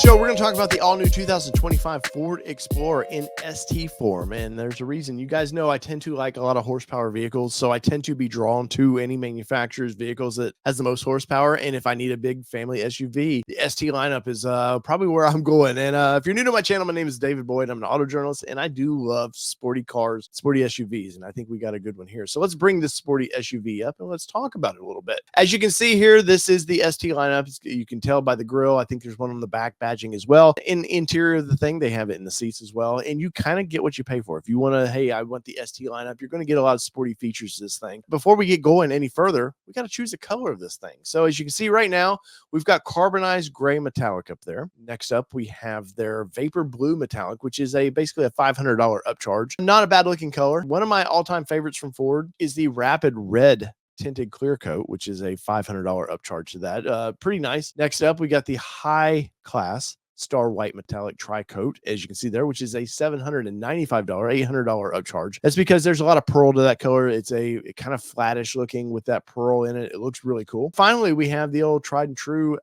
show, we're going to talk about the all-new 2025 Ford Explorer in ST form, and there's a reason. You guys know I tend to like a lot of horsepower vehicles, so I tend to be drawn to any manufacturer's vehicles that has the most horsepower, and if I need a big family SUV, the ST lineup is probably where I'm going. And if you're new to my channel, my name is David Boyd. I'm an auto journalist, and I do love sporty cars, sporty SUVs, and I think we got a good one here. So let's bring this sporty SUV up, and let's talk about it a little bit. As you can see here, this is the ST lineup. You can tell by the grille. I think there's one on the back badging as well. In the interior of the thing, they have it in the seats as well, and you kind of get what you pay for. If you want to, hey, I want the ST lineup, you're going to get a lot of sporty features to this thing. Before we get going any further, we got to choose a color of this thing. So as you can see right now, we've got carbonized gray metallic up there. Next up, we have their vapor blue metallic, which is basically a $500 upcharge. Not a bad looking color. One of my all-time favorites from Ford is the rapid red tinted clear coat, which is a $500 upcharge to that. Pretty nice. Next up, we got the high class star white metallic tri-coat, as you can see there, which is a $795, $800 upcharge. That's because there's a lot of pearl to that color. It's a kind of flattish looking with that pearl in it. It looks really cool. Finally, we have the old tried and true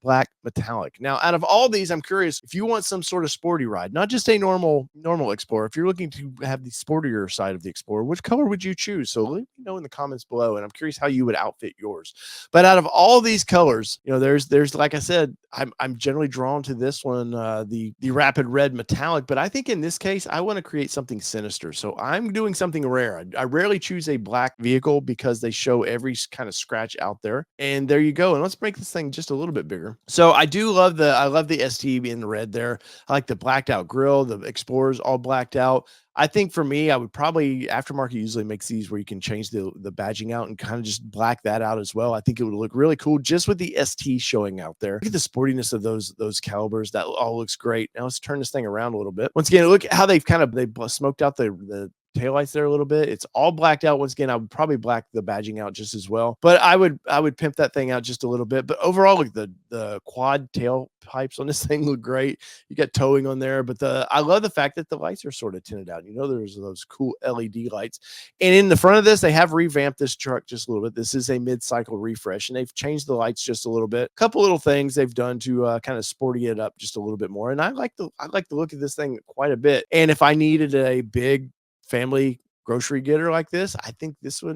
black metallic. Now, out of all these, I'm curious if you want some sort of sporty ride, not just a normal Explorer. If you're looking to have the sportier side of the Explorer, which color would you choose? So let me know in the comments below, and I'm curious how you would outfit yours. But out of all these colors, you know, there's like I said, I'm generally drawn to this one, the rapid red metallic. But I think in this case, I want to create something sinister. So I'm doing something rare. I rarely choose a black vehicle because they show every kind of scratch out there. And there you go. And let's make this thing just a little bit bigger. So I love the ST in the red there. I like the blacked out grille. The Explorer's all blacked out. I think for me, I would probably, aftermarket usually makes these where you can change the badging out and kind of just black that out as well. I think it would look really cool just with the ST showing out there. Look at the sportiness of those calibers. That all looks great. Now let's turn this thing around a little bit. Once again, look how they smoked out the taillights there a little bit. It's all blacked out. Once again, I would probably black the badging out just as well, but I would pimp that thing out just a little bit. But overall, look, the quad tail pipes on this thing look great. You got towing on there, but I love the fact that the lights are sort of tinted out. You know, there's those cool LED lights. And in the front of this, they have revamped this truck just a little bit. This is a mid-cycle refresh, and they've changed the lights just a little bit. A couple little things they've done to kind of sporty it up just a little bit more. And I like the look of this thing quite a bit. And if I needed a big family grocery getter like this, I think this would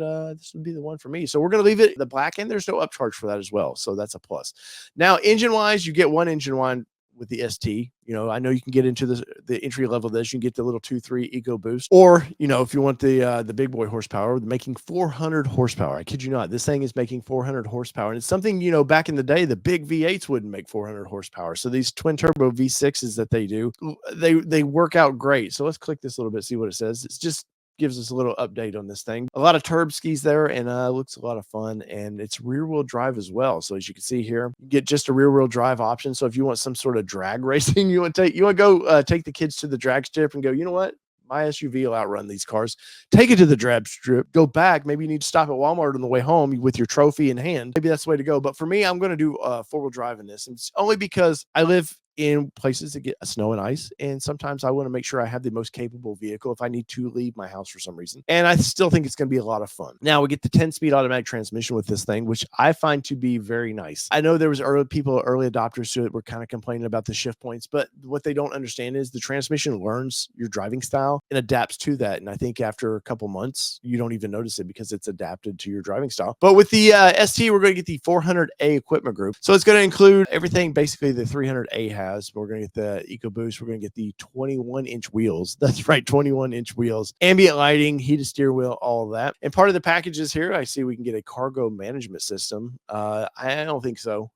be the one for me. So we're going to leave it the black, and there's no upcharge for that as well. So that's a plus. Now, engine wise, you get one engine one with the ST. You know, I know you can get into the entry level of this. You can get the little 2.3 Eco Boost, or, you know, if you want the big boy horsepower, making 400 horsepower. I kid you not, this thing is making 400 horsepower. And it's something, you know, back in the day, the big V8s wouldn't make 400 horsepower. So these twin turbo V6s that they do, they work out great. So let's click this a little bit, see what it says. It's just gives us a little update on this thing. A lot of turb skis there, and looks a lot of fun, and it's rear wheel drive as well. So as you can see here, you get just a rear wheel drive option. So if you want some sort of drag racing, you want to go take the kids to the drag strip and go, you know what, my SUV will outrun these cars. Take it to the drag strip, go back. Maybe you need to stop at Walmart on the way home with your trophy in hand. Maybe that's the way to go. But for me, I'm going to do four-wheel drive in this. And it's only because I live in places that get snow and ice, and sometimes I want to make sure I have the most capable vehicle if I need to leave my house for some reason. And I still think it's going to be a lot of fun. Now we get the 10-speed automatic transmission with this thing, which I find to be very nice. I know there was early adopters to it were kind of complaining about the shift points, but what they don't understand is the transmission learns your driving style and adapts to that. And I think after a couple months, you don't even notice it because it's adapted to your driving style. But with the ST, we're going to get the 400A equipment group. So it's going to include everything basically the 300A has. We're going to get the Eco Boost. We're going to get the 21-inch wheels. That's right, 21-inch wheels. Ambient lighting, heated steering wheel, all of that. And part of the packages here, I see we can get a cargo management system. I don't think so.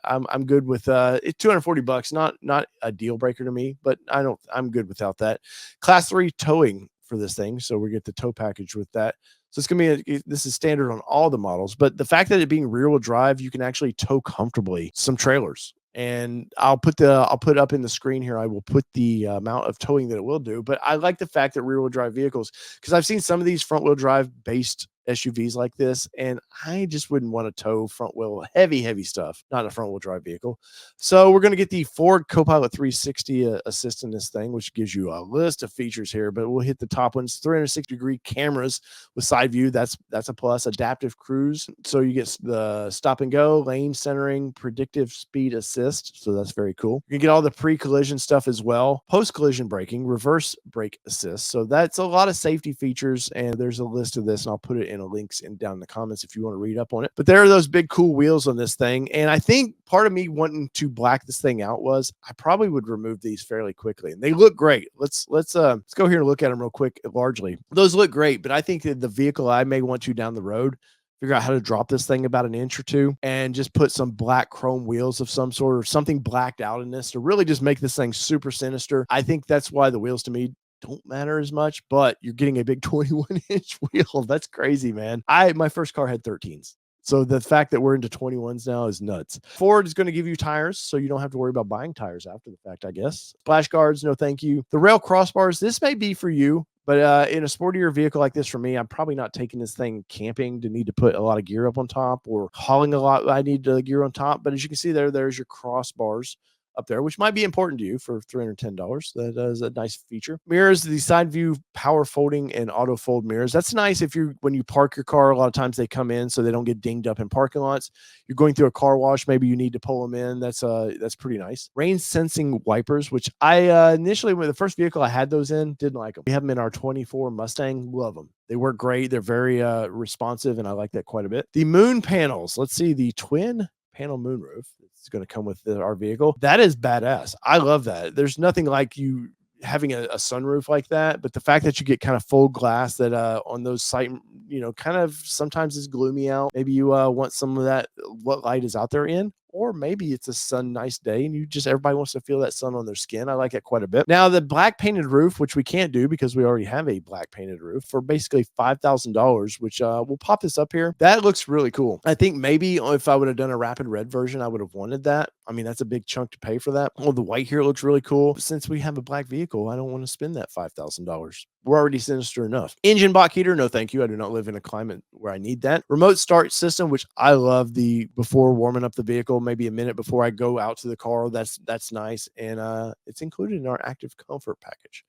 I'm good with it's $240. Not a deal breaker to me, but I'm good without that. Class 3 towing for this thing, so we get the tow package with that. So it's gonna be this is standard on all the models, but the fact that it being rear wheel drive, you can actually tow comfortably some trailers. And I'll put up in the screen here. I will put the amount of towing that it will do. But I like the fact that rear wheel drive vehicles, because I've seen some of these front wheel drive based SUVs like this, and I just wouldn't want to tow front wheel heavy stuff, not a front wheel drive vehicle. So we're going to get the Ford Copilot 360 assist in this thing, which gives you a list of features here, but we'll hit the top ones. 360-degree cameras with side view. That's a plus. Adaptive cruise. So you get the stop and go, lane centering, predictive speed assist. So that's very cool. You can get all the pre-collision stuff as well. Post-collision braking, reverse brake assist. So that's a lot of safety features, and there's a list of this, and I'll put it in a links down in the comments if you want to read up on it. But there are those big cool wheels on this thing, and I think part of me wanting to black this thing out was I probably would remove these fairly quickly, and they look great. Let's go here and look at them real quick. Largely, those look great, but I think that the vehicle I may want to down the road, figure out how to drop this thing about an inch or two and just put some black chrome wheels of some sort or something blacked out in this to really just make this thing super sinister. I think that's why the wheels to me don't matter as much, but you're getting a big 21-inch wheel. That's crazy, man. My first car had 13s. So the fact that we're into 21s now is nuts. Ford is going to give you tires, so you don't have to worry about buying tires after the fact, I guess. Splash guards, no thank you. The rail crossbars, this may be for you, but in a sportier vehicle like this for me, I'm probably not taking this thing camping to need to put a lot of gear up on top or hauling a lot. I need gear on top. But as you can see there's your crossbars up there, which might be important to you for $310. That is a nice feature. Mirrors, the side view power folding and auto fold mirrors. That's nice if when you park your car, a lot of times they come in so they don't get dinged up in parking lots. You're going through a car wash, maybe you need to pull them in. That's pretty nice. Rain sensing wipers, which I initially, when the first vehicle I had those in, didn't like them. We have them in our 24 Mustang. Love them. They work great. They're very responsive, and I like that quite a bit. The moon panels. Let's see, the twin panel moonroof. It's going to come with our vehicle. That is badass. I love that. There's nothing like you having a sunroof like that, but the fact that you get kind of full glass that on those site, kind of sometimes is gloomy out. Maybe you want some of that, what light is out there in, or maybe it's a nice day and everybody wants to feel that sun on their skin. I like it quite a bit. Now the black painted roof, which we can't do because we already have a black painted roof, for basically $5,000, which we'll pop this up here. That looks really cool. I think maybe if I would have done a rapid red version, I would have wanted that. I mean, that's a big chunk to pay for that. Oh, the white here looks really cool. But since we have a black vehicle, I don't want to spend that $5,000. We're already sinister enough. Engine block heater, no thank you. I do not live in a climate where I need that. Remote start system, which I love before warming up the vehicle, maybe a minute before I go out to the car. That's nice. And it's included in our active comfort package.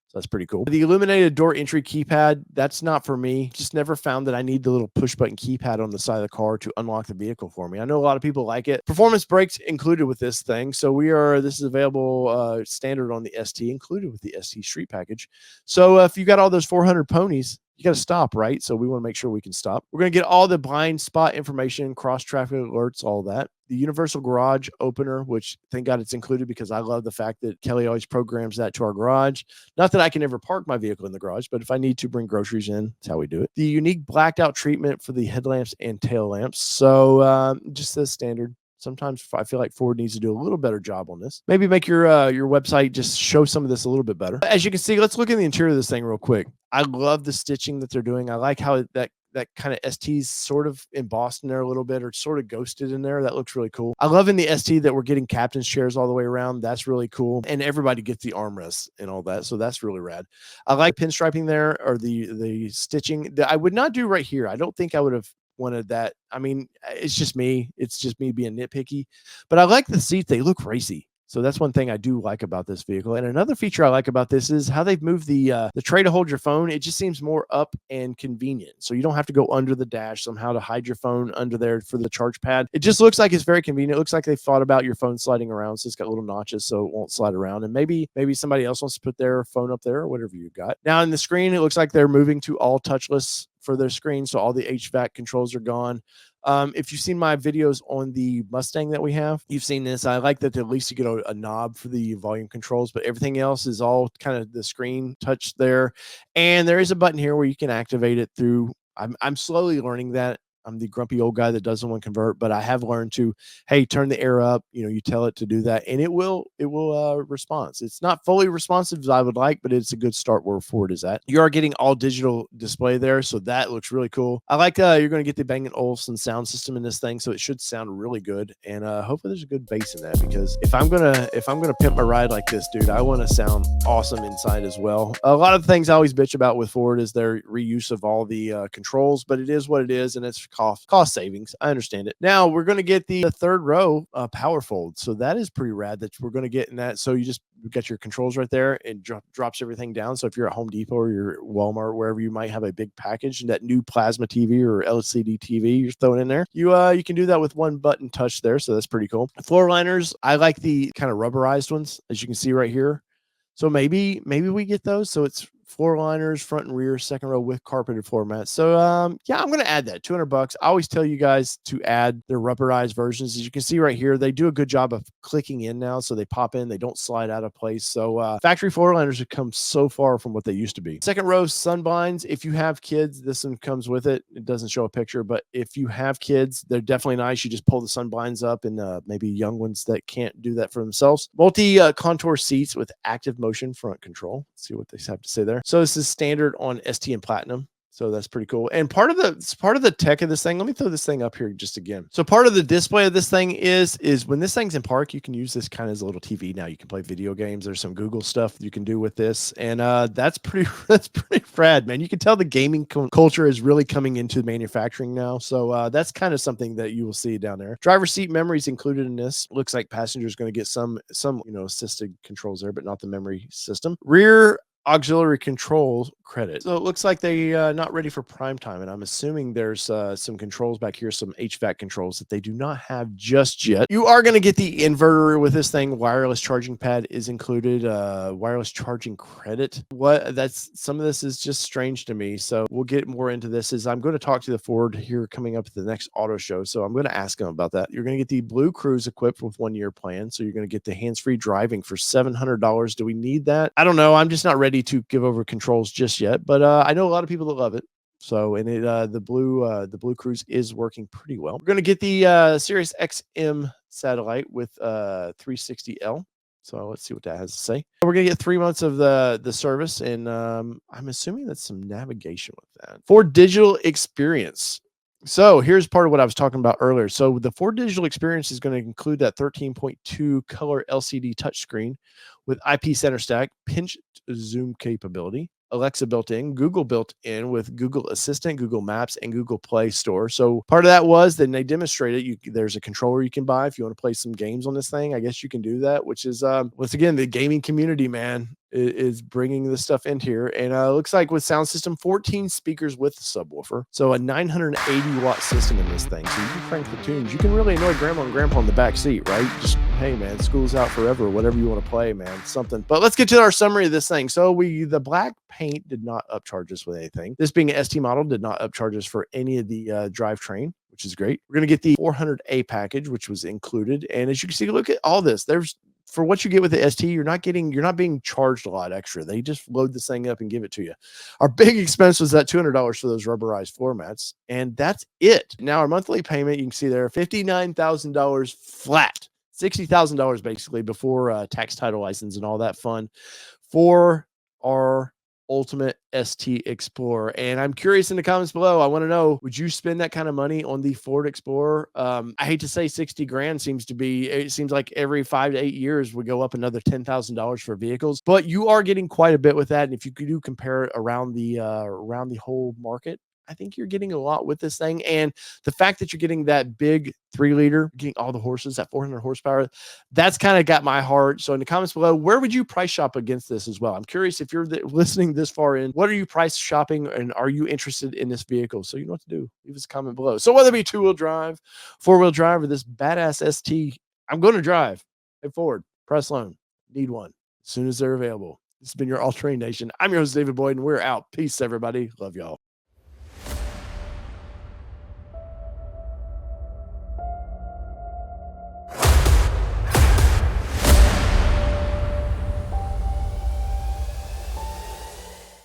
So that's pretty cool. The illuminated door entry keypad, that's not for me. Just never found that I need the little push button keypad on the side of the car to unlock the vehicle for me. I know a lot of people like it. Performance brakes included with this thing. So this is available standard on the ST, included with the ST Street package. So if you got all those 400 ponies, you got to stop, right? So we want to make sure we can stop. We're going to get all the blind spot information, cross traffic alerts, all that. The universal garage opener, which thank God it's included because I love the fact that Kelly always programs that to our garage. Not that I can ever park my vehicle in the garage, but if I need to bring groceries in, that's how we do it. The unique blacked out treatment for the headlamps and tail lamps. So just the standard. Sometimes I feel like Ford needs to do a little better job on this. Maybe make your website just show some of this a little bit better. As you can see, let's look at the interior of this thing real quick. I love the stitching that they're doing. I like how that kind of ST's sort of embossed in there a little bit, or sort of ghosted in there. That looks really cool. I love in the ST that we're getting captain's chairs all the way around. That's really cool. And everybody gets the armrests and all that. So that's really rad. I like pinstriping there, or the stitching that I would not do right here. I don't think I would have wanted that. I mean, it's just me being nitpicky, but I like the seat. They look racy. So that's one thing I do like about this vehicle. And another feature I like about this is how they've moved the tray to hold your phone. It just seems more up and convenient. So you don't have to go under the dash somehow to hide your phone under there for the charge pad. It just looks like it's very convenient. It looks like they thought about your phone sliding around. So it's got little notches so it won't slide around. And maybe somebody else wants to put their phone up there or whatever you got. Now in the screen, it looks like they're moving to all touchless for their screen. So all the HVAC controls are gone. If you've seen my videos on the Mustang that we have, you've seen this. I like that at least you get a knob for the volume controls, but everything else is all kind of the screen touch there. And there is a button here where you can activate it through. I'm slowly learning that. I'm the grumpy old guy that doesn't want to convert, but I have learned to, hey, turn the air up. You tell it to do that, and it will respond. It's not fully responsive as I would like, but it's a good start where Ford is at. You are getting all digital display there, so that looks really cool. I like you're going to get the Bang& Olufsen sound system in this thing, so it should sound really good, and hopefully there's a good bass in that, because if I'm gonna pimp my ride like this, dude, I want to sound awesome inside as well. A lot of things I always bitch about with Ford is their reuse of all the controls, but it is what it is, and it's cost savings. I understand it. Now we're going to get the third row power fold, so that is pretty rad that we're going to get in that. So you got your controls right there, and drops everything down. So if you're at Home Depot or you're at Walmart, wherever you might have a big package and that new plasma TV or LCD TV you're throwing in there, you can do that with one button touch there. So that's pretty cool. Floor liners, I like the kind of rubberized ones, as you can see right here. So maybe we get those. So it's floor liners, front and rear, second row with carpeted floor mats. So yeah, I'm going to add that $200. I always tell you guys to add their rubberized versions. As you can see right here, they do a good job of clicking in now. So they pop in, they don't slide out of place. So factory floor liners have come so far from what they used to be. Second row sun blinds. If you have kids, this one comes with it. It doesn't show a picture, but if you have kids, they're definitely nice. You just pull the sun blinds up, and maybe young ones that can't do that for themselves. Multi contour seats with active motion front control. Let's see what they have to say there. So this is standard on ST and Platinum. So that's pretty cool. And part of the tech of this thing, let me throw this thing up here just again. So part of the display of this thing is when this thing's in park, you can use this kind of as a little TV. Now you can play video games. There's some Google stuff you can do with this. And that's pretty rad, man. You can tell the gaming culture is really coming into manufacturing now. So that's kind of something that you will see down there. Driver seat memory is included in this. Looks like passengers going to get some assisted controls there, but not the memory system. Rear auxiliary control credit. So it looks like they not ready for prime time, and I'm assuming there's some controls back here, some HVAC controls that they do not have just yet. You are going to get the inverter with this thing. Wireless charging pad is included. Wireless charging credit. Some of this is just strange to me, so we'll get more into this as I'm going to talk to the Ford here coming up at the next auto show, so I'm going to ask them about that. You're going to get the Blue Cruise equipped with 1-year plan, so you're going to get the hands-free driving for $700. Do we need that? I don't know. I'm just not ready to give over controls just yet, but I know a lot of people that love it. So, and the Blue Cruise is working pretty well. We're going to get the Sirius XM satellite with 360L. So let's see what that has to say. We're going to get 3 months of the service, and I'm assuming that's some navigation with that. Ford Digital Experience. So here's part of what I was talking about earlier. So the Ford Digital Experience is going to include that 13.2 color LCD touchscreen with IP center stack, pinch zoom capability, Alexa built in, Google built in with Google Assistant, Google Maps, and Google Play Store. So part of that was then they demonstrated there's a controller you can buy if you want to play some games on this thing. I guess you can do that, which is once again the gaming community, man, is bringing this stuff in here. And it looks like with sound system, 14 speakers with the subwoofer. So a 980 watt system in this thing. So you can crank the tunes. You can really annoy grandma and grandpa in the back seat, right? Just, hey man, school's out forever, whatever you want to play, man, something. But let's get to our summary of this thing. So the black paint did not upcharge us with anything. This being an ST model did not upcharge us for any of the drivetrain, which is great. We're going to get the 400A package, which was included. And as you can see, look at all this. For what you get with the ST, you're not being charged a lot extra. They just load this thing up and give it to you. Our big expense was that $200 for those rubberized floor mats, and that's it. Now our monthly payment, you can see there, $59,000 flat, $60,000 basically before tax, title, license, and all that fun for our ultimate ST Explorer. And I'm curious in the comments below, I want to know, would you spend that kind of money on the Ford Explorer? I hate to say 60 grand it seems like every 5 to 8 years we go up another $10,000 for vehicles, but you are getting quite a bit with that. And if you do compare it around the whole market, I think you're getting a lot with this thing. And the fact that you're getting that big 3-liter, getting all the horses, that 400 horsepower, that's kind of got my heart. So in the comments below, where would you price shop against this as well? I'm curious if you're listening this far in, what are you price shopping and are you interested in this vehicle? So you know what to do. Leave us a comment below. So whether it be 2-wheel drive, 4-wheel drive, or this badass ST, I'm going to drive. Hey, Ford, press loan. Need one as soon as they're available. This has been your All Terrain Nation. I'm your host, David Boyd, and we're out. Peace, everybody. Love y'all.